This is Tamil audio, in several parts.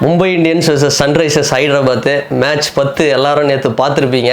Mumbai Indians vs Sunrisers Hyderabad match 10 எல்லாரும் நேற்று பார்த்துருப்பீங்க.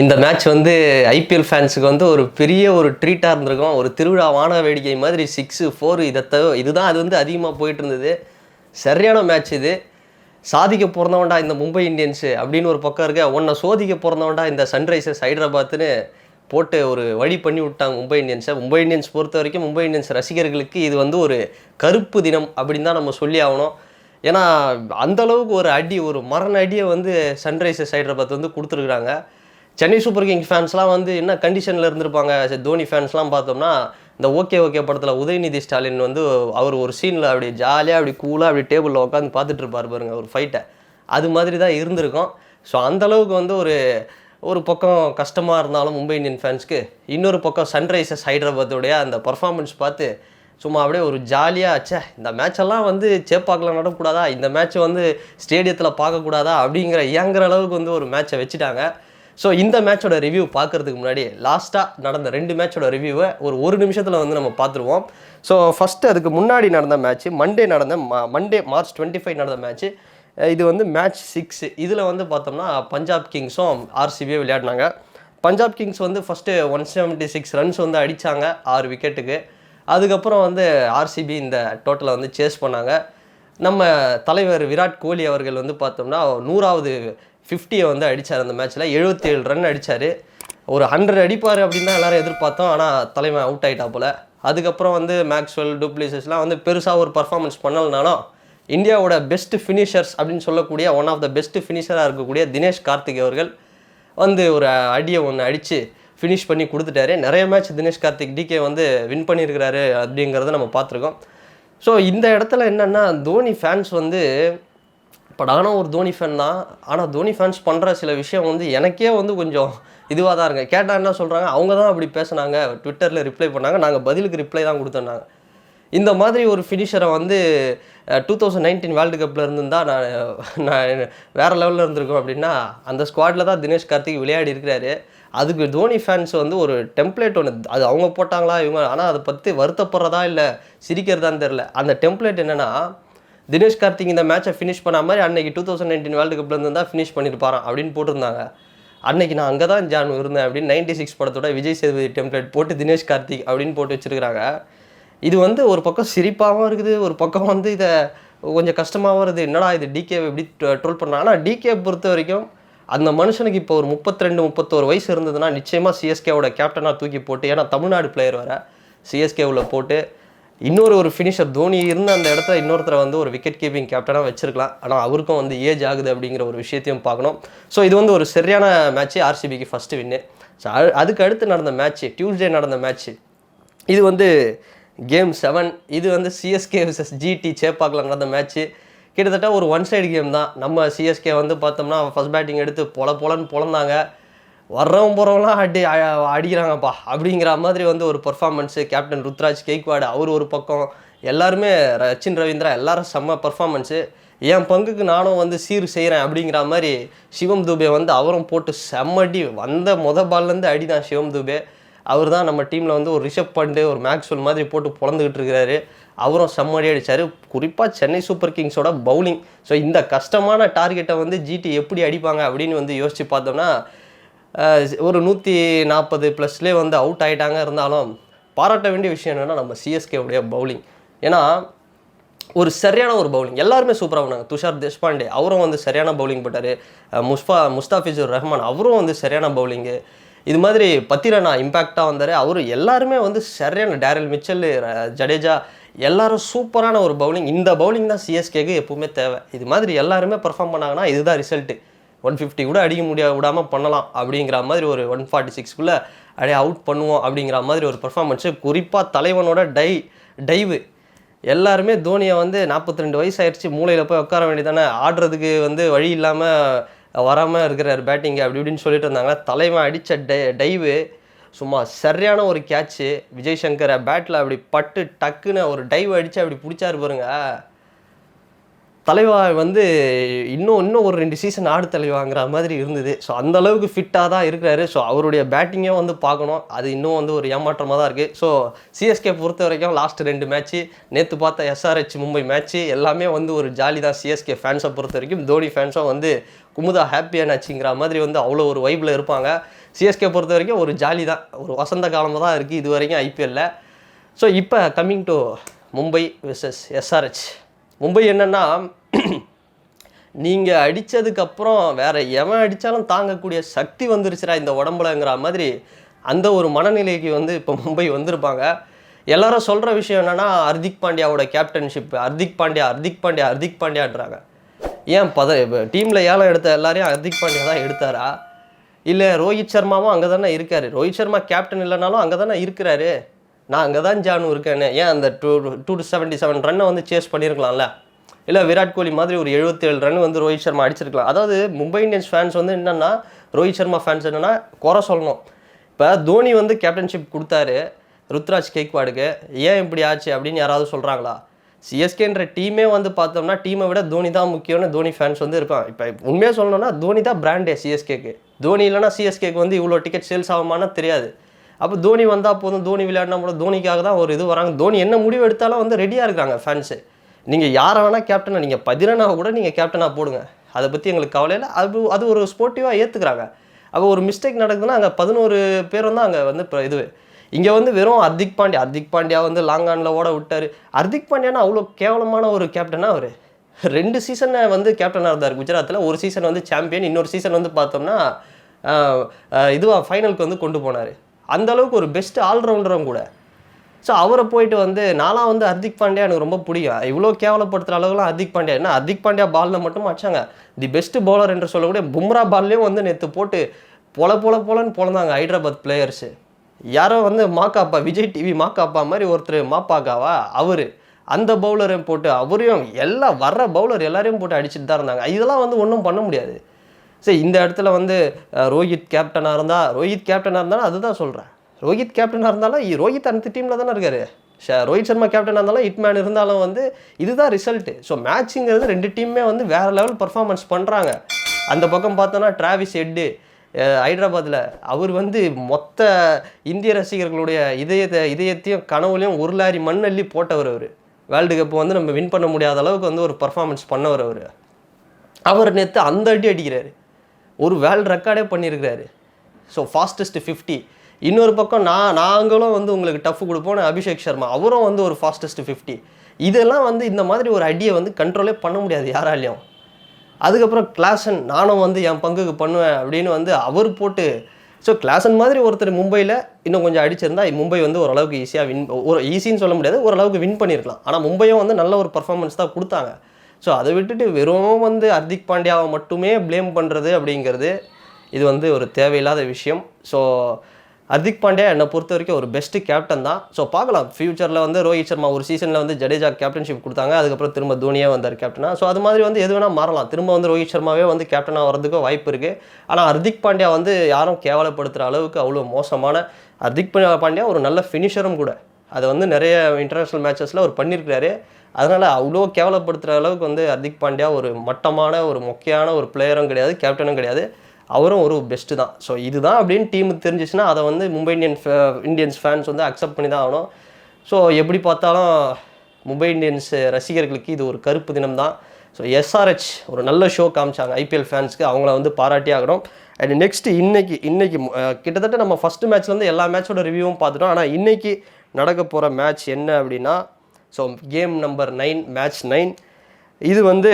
இந்த மேட்ச் வந்து ஐபிஎல் ஃபேன்ஸுக்கு வந்து ஒரு பெரிய ஒரு ட்ரீட்டாக இருந்திருக்கும். ஒரு திருவிழா வான வேடிக்கை மாதிரி 6-4 இதுதான் அது வந்து அதிகமாக போயிட்டு இருந்தது. சரியான மேட்ச் இது. சாதிக்க பிறந்தவன்டா இந்த மும்பை இந்தியன்ஸு அப்படின்னு ஒரு பக்கம் இருக்க, உன்னை சோதிக்க பிறந்தவன்டா இந்த சன்ரைசர்ஸ் ஹைதராபாத்துன்னு போட்டு ஒரு வழி பண்ணி விட்டாங்க மும்பை இந்தியன்ஸை. மும்பை இந்தியன்ஸ் பொறுத்த வரைக்கும் மும்பை இந்தியன்ஸ் ரசிகர்களுக்கு இது வந்து ஒரு கருப்பு தினம் அப்படின்னு தான் நம்ம சொல்லி ஆகணும். ஏன்னா அந்தளவுக்கு ஒரு அடி, ஒரு மரண அடியை வந்து சன்ரைசர்ஸ் ஹைதராபாத் வந்து கொடுத்துருக்குறாங்க. சென்னை சூப்பர் கிங்ஸ் ஃபேன்ஸ்லாம் வந்து என்ன கண்டிஷனில் இருந்திருப்பாங்க. தோனி ஃபேன்ஸ்லாம் பார்த்தோம்னா இந்த ஓகே படத்தில் உதயநிதி ஸ்டாலின் வந்து அவர் ஒரு சீனில் அப்படி ஜாலியாக அப்படி கூலாக அப்படி டேபிளில் உட்காந்து பார்த்துட்டு இருப்பார் பாருங்க ஒரு ஃபைட்டை, அது மாதிரி தான் இருந்திருக்கும். ஸோ அந்தளவுக்கு வந்து ஒரு பக்கம் கஷ்டமாக இருந்தாலும் மும்பை இந்தியன் ஃபேன்ஸ்க்கு, இன்னொரு பக்கம் சன்ரைசர்ஸ் ஹைதராபாத்தோடைய அந்த பர்ஃபார்மன்ஸ் பார்த்து சும்மா அப்படியே ஒரு ஜாலியாக இந்த மேட்செல்லாம் வந்து சேப்பாக்கில் நடக்கக்கூடாதா, இந்த மேட்ச்சை வந்து ஸ்டேடியத்தில் பார்க்கக்கூடாதா அப்படிங்கிற இயங்குற அளவுக்கு வந்து ஒரு மேட்சை வச்சுட்டாங்க. ஸோ இந்த மேட்சோட ரிவ்யூ பார்க்குறதுக்கு முன்னாடி லாஸ்ட்டாக நடந்த 2 மேட்சோட ரிவ்யூவை ஒரு நிமிஷத்தில் வந்து நம்ம பார்த்துருவோம். ஸோ ஃபஸ்ட்டு அதுக்கு முன்னாடி நடந்த மேட்ச்சு மண்டே மார்ச் 25 நடந்த மேட்ச்சு. இது வந்து மேட்ச் 6. இதில் வந்து பார்த்தோம்னா பஞ்சாப் கிங்ஸும் ஆர்சிபியும் விளையாடினாங்க. பஞ்சாப் கிங்ஸ் வந்து ஃபஸ்ட்டு 176 ரன்ஸ் வந்து அடித்தாங்க 6 விக்கெட்டுக்கு. அதுக்கப்புறம் வந்து ஆர்சிபி இந்த டோட்டலை வந்து சேஸ் பண்ணாங்க. நம்ம தலைவர் விராட் கோலி அவர்கள் வந்து பார்த்தோம்னா 100வது 50 வந்து அடித்தார். அந்த மேட்ச்சில் 77 ரன் அடித்தார். ஒரு 100 அடிப்பார் அப்படின்னு தான் எல்லோரும் எதிர்பார்த்தோம். ஆனால் தலைவன் அவுட் ஆகிட்டா போல். அதுக்கப்புறம் வந்து மேக்ஸ்வெல், டூப்ளிசிஸ்லாம் வந்து பெருசாக ஒரு பர்ஃபார்மன்ஸ் பண்ணலனாலும் இந்தியாவோட பெஸ்ட் ஃபினிஷர்ஸ் அப்படின்னு சொல்லக்கூடிய ஒன் ஆஃப் த பெஸ்ட் ஃபினிஷராக இருக்கக்கூடிய தினேஷ் கார்த்திக் அவர்கள் வந்து ஒரு அடியை ஒன்று அடித்து ஃபினிஷ் பண்ணி கொடுத்துட்டாரு. நிறைய மேட்ச் தினேஷ் கார்த்திக் டிகே வந்து வின் பண்ணியிருக்கிறாரு அப்படிங்கிறத நம்ம பார்த்துருக்கோம். ஸோ இந்த இடத்துல என்னென்னா தோனி ஃபேன்ஸ் வந்து நானும் ஒரு தோனி ஃபேன் தான். ஆனால் தோனி ஃபேன்ஸ் பண்ணுற சில விஷயம் வந்து எனக்கே வந்து கொஞ்சம் இதுவாக தான் இருக்கு. கேட்டால் என்ன சொல்கிறாங்க, அவங்க தான் அப்படி பேசுனாங்க, ட்விட்டரில் ரிப்ளை பண்ணாங்க, நாங்கள் பதிலுக்கு ரிப்ளை தான் கொடுத்தோன்னாங்க. இந்த மாதிரி ஒரு ஃபினிஷரை வந்து 2019 வேர்ல்டு கப்பில் இருந்துருந்தால் நான் வேறு லெவலில் இருந்திருக்கோம். அப்படின்னா அந்த ஸ்குவாடில் தான் தினேஷ் கார்த்திக் விளையாடி இருக்கிறாரு. அதுக்கு தோனி ஃபேன்ஸ் வந்து ஒரு டெம்ப்ளேட் ஒன்று, அது அவங்க போட்டாங்களா இவங்க, ஆனால் அதை பற்றி வருத்தப்படுறதா இல்லை சிரிக்கிறதான்னு தெரில. அந்த டெம்ப்ளேட் என்னென்னா, தினேஷ் கார்த்திக் இந்த மேட்சை ஃபினிஷ் பண்ண மாதிரி அன்றைக்கி 2019 வேர்ல்டு கப்லேருந்து தான் ஃபினிஷ் பண்ணியிருப்பாரான் அப்படின்னு போட்டிருந்தாங்க. அன்றைக்கி நான் அங்கே தான் ஜான் இருந்தேன் அப்படின்னு 96 படத்தோட விஜய் சேதுபதி டெம்ப்ளேட் போட்டு தினேஷ் கார்த்திக் அப்படின்னு போட்டு வச்சுருக்கிறாங்க. இது வந்து ஒரு பக்கம் சிரிப்பாகவும் இருக்குது, ஒரு பக்கம் வந்து இதை கொஞ்சம் கஷ்டமாகவும் இருக்குது. என்னடா இது டிகே எப்படி ட்ரோல் பண்ணுறாங்க. ஆனால் டிகே பொறுத்த வரைக்கும் அந்த மனுஷனுக்கு இப்போ ஒரு 32-31 வயசு இருந்ததுன்னா நிச்சயமாக சிஎஸ்கேவோட கேப்டனாக தூக்கி போட்டு, ஏன்னா தமிழ்நாடு பிளேயர் வர சிஎஸ்கேவில் போட்டு இன்னொரு ஃபினிஷர் தோனி இருந்த அந்த இடத்துல இன்னொருத்தரை வந்து ஒரு விக்கெட் கீப்பிங் கேப்டனாக வச்சிருக்கலாம். ஆனால் அவருக்கும் வந்து ஏஜ் ஆகுது அப்படிங்கிற ஒரு விஷயத்தையும் பார்க்கணும். ஸோ இது வந்து ஒரு சரியான மேட்ச்சு, ஆர்சிபிக்கு ஃபஸ்ட்டு வின்னு. ஸோ அதுக்கு அடுத்து நடந்த மேட்ச்சு, டியூஸ்டே நடந்த மேட்ச்சு, இது வந்து கேம் 7. இது வந்து சிஎஸ்கே vs ஜிடி சேப்பாக்கில் நடந்த மேட்ச்சு. கிட்டத்தட்ட ஒரு ஒன் சைடு கேம் தான். நம்ம சிஎஸ்கே வந்து பார்த்தோம்னா ஃபஸ்ட் பேட்டிங் எடுத்து பொலன்னு பொழந்தாங்க. போகிறவங்களாம் அடிக்கிறாங்கப்பா அப்படிங்கிற மாதிரி வந்து ஒரு பர்ஃபார்மன்ஸு. கேப்டன் ருத்ராஜ் கெய்க்வாடு அவர் ஒரு பக்கம், எல்லாருமே ரச்சின் ரவீந்திரா எல்லாரும் செம்ம பர்ஃபார்மன்ஸு. என் பங்குக்கு நானும் வந்து சீர் செய்கிறேன் அப்படிங்கிற மாதிரி சிவம் தூபே வந்து அவரும் போட்டு செம்மடி வந்த பால்லேருந்து அடி தான் சிவம் தூபே. அவர் தான் நம்ம டீமில் வந்து ஒரு ரிஷப் பண்ட், ஒரு மேக்ஸ்வெல் மாதிரி போட்டு பொழந்துக்கிட்டு இருக்கிறாரு. அவரும் செம்மடி அடித்தார். குறிப்பாக சென்னை சூப்பர் கிங்ஸோட பவுலிங். ஸோ இந்த கஷ்டமான டார்கெட்டை வந்து ஜிடி எப்படி அடிப்பாங்க அப்படின்னு வந்து யோசித்து பார்த்தோம்னா ஒரு 140+ வந்து அவுட் ஆகிட்டாங்க. இருந்தாலும் பாராட்ட வேண்டிய விஷயம் என்னென்னா நம்ம சிஎஸ்கேவுடைய பவுலிங். ஏன்னா ஒரு சரியான ஒரு பவுலிங், எல்லாருமே சூப்பராக பண்ணாங்க. துஷார் தேஷ்பாண்டே அவரும் வந்து சரியான பவுலிங் போட்டார். முஸ்தாஃபிசுர் ரஹ்மான் அவரும் வந்து சரியான பவுலிங்கு. இது மாதிரி பத்திரனா இம்பேக்டாக வந்தார். எல்லாருமே வந்து சரியான, டேரல் மிச்சல், ஜடேஜா எல்லாரும் சூப்பரான ஒரு பவுலிங். இந்த பவுலிங் தான் சிஎஸ்கேக்கு எப்பவுமே தேவை. இது மாதிரி எல்லாருமே பர்ஃபார்ம் பண்ணாங்கன்னா இதுதான் ரிசல்ட்டு. 150 கூட அடிக்க விடாமல் பண்ணலாம் அப்படிங்கிற மாதிரி ஒரு 146க்குள்ளே அப்படியே அவுட் பண்ணுவோம் அப்படிங்கிற மாதிரி ஒரு பர்ஃபார்மன்ஸு. குறிப்பாக தலைவனோட டைவு எல்லாருமே தோனியை வந்து 42 வயசு ஆயிடுச்சு, மூளையில் போய் உட்கார வேண்டியதானே, ஆடுறதுக்கு வந்து வழி இல்லாமல் வராமல் இருக்கிறார் பேட்டிங்கு அப்படி இப்படின்னு சொல்லிட்டு இருந்தாங்க. தலைவன் அடித்த டைவு சும்மா சரியான ஒரு கேட்ச்சு. விஜய் சங்கரை பேட்டில் அப்படி பட்டு டக்குன்னு ஒரு டைவ் அடித்து அப்படி பிடிச்சாரு பாருங்க. தலைவா வந்து இன்னும் ஒரு 2 சீசன் ஆடு தலைவாங்கிற மாதிரி இருந்தது. ஸோ அந்தளவுக்கு ஃபிட்டாக தான் இருக்கிறாரு. ஸோ அவருடைய பேட்டிங்கே வந்து பார்க்கணும். அது இன்னும் வந்து ஒரு ஏமாற்றமாக தான் இருக்குது. ஸோ சிஎஸ்கே பொறுத்த வரைக்கும் லாஸ்ட் 2 மேட்ச்சு, நேற்று பார்த்த எஸ்ஆர்ஹெச் மும்பை மேட்ச்சு எல்லாமே வந்து ஒரு ஜாலி தான். சிஎஸ்கே ஃபேன்ஸை பொறுத்த வரைக்கும் தோனி ஃபேன்ஸும் வந்து குமுதா ஹாப்பியானாச்சுங்கிற மாதிரி வந்து அவ்வளோ ஒரு வைப்பில் இருப்பாங்க. சிஎஸ்கே பொறுத்த வரைக்கும் ஒரு ஜாலி தான், ஒரு வசந்த காலமாக தான் இருக்குது இது வரைக்கும் ஐபிஎல்லில். ஸோ இப்போ coming to Mumbai versus SRH. Mumbai என்னென்னா, நீங்கள் அடித்ததுக்கப்புறம் வேறு எவன் அடித்தாலும் தாங்கக்கூடிய சக்தி வந்துருச்சுரா இந்த உடம்புலங்கிற மாதிரி அந்த ஒரு மனநிலைக்கு வந்து இப்போ மும்பை வந்திருப்பாங்க. எல்லாரும் சொல்கிற விஷயம் என்னென்னா, ஹர்திக் பாண்டியாவோட கேப்டன்ஷிப், ஹர்திக் பாண்டியான்றாங்க. ஏன் டீமில் ஏலம் எடுத்த எல்லாரையும் ஹர்திக் பாண்டியா தான் எடுத்தாரா? இல்லை ரோஹித் சர்மாவும் அங்கே தானே இருக்கார்? ரோஹித் சர்மா கேப்டன் இல்லைனாலும் அங்கே தானே இருக்கிறாரு. நான் அங்கே தான் ஜானு இருக்கேன்னு ஏன் அந்த 277 ரன்னை வந்து சேஸ் பண்ணியிருக்கலாம்ல? இல்லை விராட் கோலி மாதிரி ஒரு 77 ரன் வந்து ரோஹித் சர்மா அடிச்சிருக்கலாம். அதாவது மும்பை இந்தியன்ஸ் ஃபேன்ஸ் வந்து என்னென்னா, ரோஹித் சர்மா ஃபேன்ஸ் என்னென்னா குறை சொல்லணும். இப்போ தோனி வந்து கேப்டன்ஷிப் கொடுத்தாரு ருத்ராஜ் கெய்க்வாடுக்கு, ஏன் இப்படி ஆச்சு அப்படின்னு யாராவது சொல்கிறாங்களா? சிஎஸ்கேன்ற டீமே வந்து பார்த்தோம்னா டீமை விட தோனி தான் முக்கியம்னு தோனி ஃபேன்ஸ் வந்து இருப்பாங்க. இப்போ உண்மையாக சொல்லணும்னா தோனி தான் பிராண்டே சிஎஸ்கேக்கு. தோனி இல்லைனா சிஎஸ்கேக்கு வந்து இவ்வளோ டிக்கெட் சேல்ஸ் ஆகுமானா தெரியாது. அப்போ தோனி வந்தால் போதும், தோனி விளையாடினா கூட தோனிக்காக தான் ஒரு இது வராங்க. தோனி என்ன முடிவு எடுத்தாலும் வந்து ரெடியாக இருக்காங்க ஃபேன்ஸு. நீங்கள் யாரை வேணால் கேப்டனாக, நீங்கள் 10 கூட நீங்கள் கேப்டனாக போடுங்க, அதை பற்றி எங்களுக்கு கவலையில். அது ஒரு ஸ்போர்ட்டிவாக ஏற்றுக்கிறாங்க. அப்போ ஒரு மிஸ்டேக் நடக்குதுன்னா அங்கே 11 பேரும் தான் அங்கே வந்து இப்போ இது. இங்கே வந்து வெறும் ஹர்திக் பாண்டியா வந்து லாங் ஆனில் ஓட விட்டார். ஹர்திக் பாண்டியானா அவ்வளோ கேவலமான ஒரு கேப்டனாக அவர் 2 சீசனை வந்து கேப்டனாக இருந்தார் குஜராத்தில். ஒரு சீசன் வந்து சாம்பியன், இன்னொரு சீசன் வந்து பார்த்தோம்னா இதுவாக ஃபைனலுக்கு வந்து கொண்டு போனார். அந்தளவுக்கு ஒரு பெஸ்ட்டு ஆல்ரவுண்டரும் கூட. ஸோ அவரை போயிட்டு வந்து நான்லாம் வந்து ஹர்திக் பாண்டியா எனக்கு ரொம்ப பிடிக்கும். இவ்வளோ கேவலப்படுத்துகிற அளவுக்குலாம் ஹர்திக் பாண்டியா என்ன, ஹர்திக் பாண்டியா பாலில் மட்டும் அடிச்சாங்க. தி பெஸ்ட்டு பவுலர் என்று சொல்லக்கூடிய பும்ரா பால்லையும் வந்து நேற்று போட்டு போலன்னு பொழந்தாங்க ஹைதராபாத் பிளேயர்ஸு. யாரோ வந்து மாக்காப்பா, விஜய் டிவி மாக்காப்பா மாதிரி ஒருத்தர் மாப்பாக்காவா அவர், அந்த பவுலரையும் போட்டு அவரையும் எல்லாம் வர்ற பவுலர் எல்லாரையும் போட்டு அடிச்சுட்டு தான் இருந்தாங்க. இதெல்லாம் வந்து ஒன்றும் பண்ண முடியாது. சரி, இந்த இடத்துல வந்து ரோஹித் கேப்டனாக இருந்தாலும் அதுதான் சொல்கிறேன். ரோஹித் கேப்டனாக இருந்தாலும் ரோஹித் அந்த டீமில் தானே இருக்காரு. ரோஹித் சர்மா கேப்டனாக இருந்தாலும் ஹிட்மேன் இருந்தாலும் வந்து இதுதான் ரிசல்ட்டு. ஸோ மேட்சிங்கிறது 2 டீமுமே வந்து வேறு லெவல் பர்ஃபார்மன்ஸ் பண்ணுறாங்க. அந்த பக்கம் பார்த்தோன்னா டிராவிஸ் ஹெட்டு ஹைதராபாத்தில் அவர் வந்து மொத்த இந்திய ரசிகர்களுடைய இதயத்தையும் கனவுலையும் ஒரு லாரி மண் அள்ளி போட்டவர். அவர் வேர்ல்டு கப் வந்து நம்ம வின் பண்ண முடியாத அளவுக்கு வந்து ஒரு பர்ஃபார்மன்ஸ் பண்ணவர். அவர் நேற்று அந்த அடி அடிக்கிறாரு, ஒரு வேர்ல்டு ரெக்கார்டே பண்ணியிருக்கிறாரு. So fastest 50. இன்னொரு பக்கம் நாங்களும் வந்து உங்களுக்கு டஃப் கொடுப்போம் அபிஷேக் சர்மா, அவரும் வந்து ஒரு ஃபாஸ்டஸ்ட் 50. இதெல்லாம் வந்து இந்த மாதிரி ஒரு அடியை வந்து கண்ட்ரோலே பண்ண முடியாது யாராலையும். அதுக்கப்புறம் கிளாசன், நானும் வந்து என் பங்குக்கு பண்ணுவேன் அப்படின்னு வந்து அவர் போட்டு. ஸோ கிளாசன் மாதிரி ஒருத்தர் மும்பையில் இன்னும் கொஞ்சம் அடிச்சிருந்தா மும்பை வந்து ஓரளவுக்கு ஈஸியாக ஈஸின்னு சொல்ல முடியாது, ஓரளவுக்கு வின் பண்ணியிருக்கலாம். ஆனால் மும்பையும் வந்து நல்ல ஒரு பர்ஃபார்மன்ஸ் தான் கொடுத்தாங்க. ஸோ அதை விட்டுட்டு வெறும் வந்து ஹர்திக் பாண்டியாவை மட்டுமே ப்ளேம் பண்ணுறது அப்படிங்கிறது இது வந்து ஒரு தேவையில்லாத விஷயம். ஸோ ஹர்திக் பாண்டியா என்னை பொறுத்த வரைக்கும் ஒரு பெஸ்ட்டு கேப்டன் தான். ஸோ பார்க்கலாம் ஃபியூச்சரில் வந்து ரோஹித் சர்மா ஒரு சீசனில் வந்து ஜடேஜா கேப்டன்ஷிப் கொடுத்தாங்க, அதுக்கப்புறம் திரும்ப தோனியே வந்தார் கேப்டனாக. ஸோ அது மாதிரி வந்து எது வேணால் மாறலாம். திரும்ப வந்து ரோஹித் சர்மாவே வந்து கேப்டனாக வரதுக்கும் வாய்ப்பு இருக்குது. ஆனால் ஹர்திக் பாண்டியா வந்து யாரும் கேவலப்படுத்துகிற அளவுக்கு அவ்வளோ மோசமான ஹர்திக் பாண்டியா ஒரு நல்ல ஃபினிஷரும் கூட. அதை வந்து நிறைய இன்டர்நேஷ்னல் மேட்சஸில் அவர் பண்ணியிருக்கிறாரு. அதனால் அவ்வளோ கேவலப்படுத்துகிற அளவுக்கு வந்து ஹர்திக் பாண்டியா ஒரு மட்டமான ஒரு மொக்கையான ஒரு பிளேயரும் கிடையாது, கேப்டனும் கிடையாது. அவரும் ஒரு பெஸ்ட்டு தான். ஸோ இதுதான் அப்படின்னு டீமுக்கு தெரிஞ்சிச்சுன்னா அதை வந்து மும்பை இந்தியன்ஸ் ஃபேன்ஸ் வந்து அக்செப்ட் பண்ணி தான் ஆகணும். ஸோ எப்படி பார்த்தாலும் மும்பை இந்தியன்ஸ் ரசிகர்களுக்கு இது ஒரு கருப்பு தினம் தான். ஸோ எஸ்ஆர்ஹெச் ஒரு நல்ல ஷோ காமிச்சாங்க ஐபிஎல் ஃபேன்ஸ்க்கு, அவங்கள வந்து பாராட்டி ஆகணும். அண்ட் நெக்ஸ்ட்டு இன்னைக்கு கிட்டத்தட்ட நம்ம ஃபஸ்ட்டு மேட்ச்லேருந்து எல்லா மேட்சோட ரிவ்யூவும் பார்த்துட்டோம். ஆனால் இன்றைக்கி நடக்க போகிற மேட்ச் என்ன அப்படின்னா, ஸோ கேம் நம்பர் 9, மேட்ச் 9. இது வந்து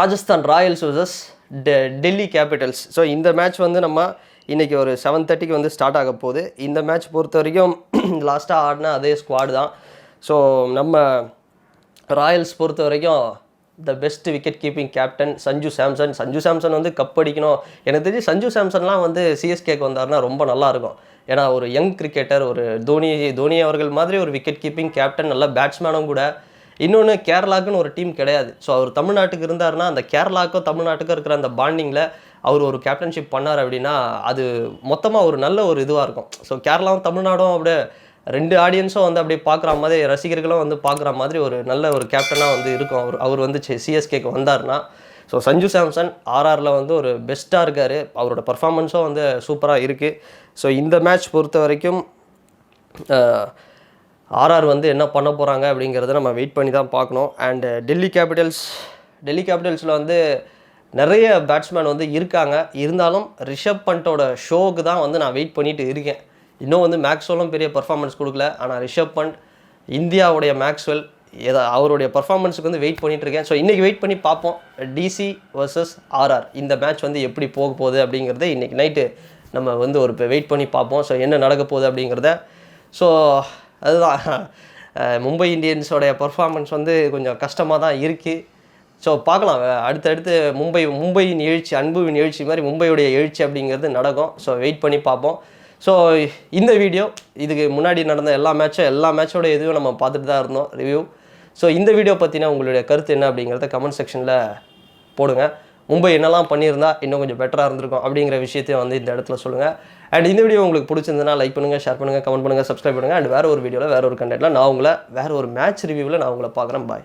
Rajasthan Royals versus Delhi Capitals. So இந்த மேட்ச் வந்து நம்ம இன்றைக்கி ஒரு 7:30 வந்து ஸ்டார்ட் ஆக போகுது. இந்த மேட்ச் பொறுத்த வரைக்கும் லாஸ்ட்டாக ஆடின அதே ஸ்குவாடு தான். ஸோ நம்ம ராயல்ஸ் பொறுத்த வரைக்கும் the best wicket keeping captain Sanju Samson வந்து கப் அடிக்கணும். எனக்கு தெரிஞ்சு சஞ்சு சாம்சன்லாம் வந்து சிஎஸ்கேக்கு வந்தார்னா ரொம்ப நல்லாயிருக்கும். ஏன்னா ஒரு யங் கிரிக்கெட்டர், ஒரு தோனி அவர்கள் மாதிரி ஒரு விக்கெட் கீப்பிங் கேப்டன், நல்ல பேட்ஸ்மேனும் கூட. இன்னொன்று, கேரளாக்குன்னு ஒரு டீம் கிடையாது. ஸோ அவர் தமிழ்நாட்டுக்கு இருந்தார்னா அந்த கேரளாவுக்கும் தமிழ்நாட்டுக்கும் இருக்கிற அந்த பாண்டிங்கில் அவர் ஒரு கேப்டன்ஷிப் பண்ணார் அப்படின்னா அது மொத்தமாக ஒரு நல்ல ஒரு இதுவாக இருக்கும். ஸோ கேரளாவும் தமிழ்நாடும் அப்படியே 2 ஆடியன்ஸும் வந்து அப்படியே பார்க்குற மாதிரி, ரசிகர்களும் வந்து பார்க்குற மாதிரி ஒரு நல்ல ஒரு கேப்டனாக வந்து இருக்கும். அவர் வந்து சிஎஸ்கேக்கு வந்தார்னா. ஸோ சஞ்சு சாம்சன் ஆர்ஆரில் வந்து ஒரு பெஸ்ட்டாக இருக்கார். அவரோட பர்ஃபார்மன்ஸும் வந்து சூப்பராக இருக்குது. ஸோ இந்த மேட்ச் பொறுத்த வரைக்கும் ஆர்ஆர் வந்து என்ன பண்ண போகிறாங்க அப்படிங்கிறத நம்ம வெயிட் பண்ணி தான் பார்க்கணும். அண்டு டெல்லி கேபிட்டல்ஸில் வந்து நிறைய பேட்ஸ்மேன் வந்து இருக்காங்க. இருந்தாலும் ரிஷப் பண்டோட ஷோவுக்கு தான் வந்து நான் வெயிட் பண்ணிட்டு இருக்கேன். இன்னும் வந்து மேக்ஸ்வெல்லும் பெரிய பர்ஃபார்மன்ஸ் கொடுக்கல. ஆனால் ரிஷப் பண்ட், இந்தியாவுடைய மேக்ஸ்வெல், அவருடைய பர்ஃபார்மன்ஸுக்கு வந்து வெயிட் பண்ணிட்டு இருக்கேன். ஸோ இன்றைக்கி வெயிட் பண்ணி பார்ப்போம். டிசி வர்சஸ் ஆர்ஆர் இந்த மேட்ச் வந்து எப்படி போக போகுது அப்படிங்கிறத இன்றைக்கி நைட்டு நம்ம வந்து ஒரு வெயிட் பண்ணி பார்ப்போம். ஸோ என்ன நடக்க போகுது அப்படிங்கிறத. ஸோ அதுதான் மும்பை இந்தியன்ஸோடைய பர்ஃபார்மன்ஸ் வந்து கொஞ்சம் கஷ்டமாக தான் இருக்குது. ஸோ பார்க்கலாம், அடுத்தடுத்து மும்பையின் எழுச்சி, அன்புவின் எழுச்சி மாதிரி மும்பையுடைய எழுச்சி அப்படிங்கிறது நடக்கும். ஸோ வெயிட் பண்ணி பார்ப்போம். ஸோ இந்த வீடியோ, இதுக்கு முன்னாடி நடந்த எல்லா மேட்சோட இதுவும் நம்ம பார்த்துட்டு தான் இருந்தோம் ரிவ்யூ. ஸோ இந்த வீடியோ பற்றினா உங்களுடைய கருத்து என்ன அப்படிங்கிறத கமெண்ட் செக்ஷனில் போடுங்க. மும்பை என்னெல்லாம் பண்ணியிருந்தா இன்னும் கொஞ்சம் பெட்டராக இருந்திருக்கும் அப்படிங்கிற விஷயத்தையும் வந்து இந்த இடத்துல சொல்லுங்கள். அண்ட் இந்த வீடியோ உங்களுக்கு பிடிச்சிருந்ததுன்னா லைக் பண்ணுங்கள், ஷேர் பண்ணுங்கள், கமெண்ட் பண்ணுங்கள், சப்ஸ்கிரைப் பண்ணுங்கள். அண்ட் வேறு ஒரு வீடியோவில் வேறு ஒரு கண்டென்ட்டில் நான் உங்களை வேறு ஒரு மேட்ச் ரிவ்யூவில் நான் உங்களை பார்க்குறேன். பாய்.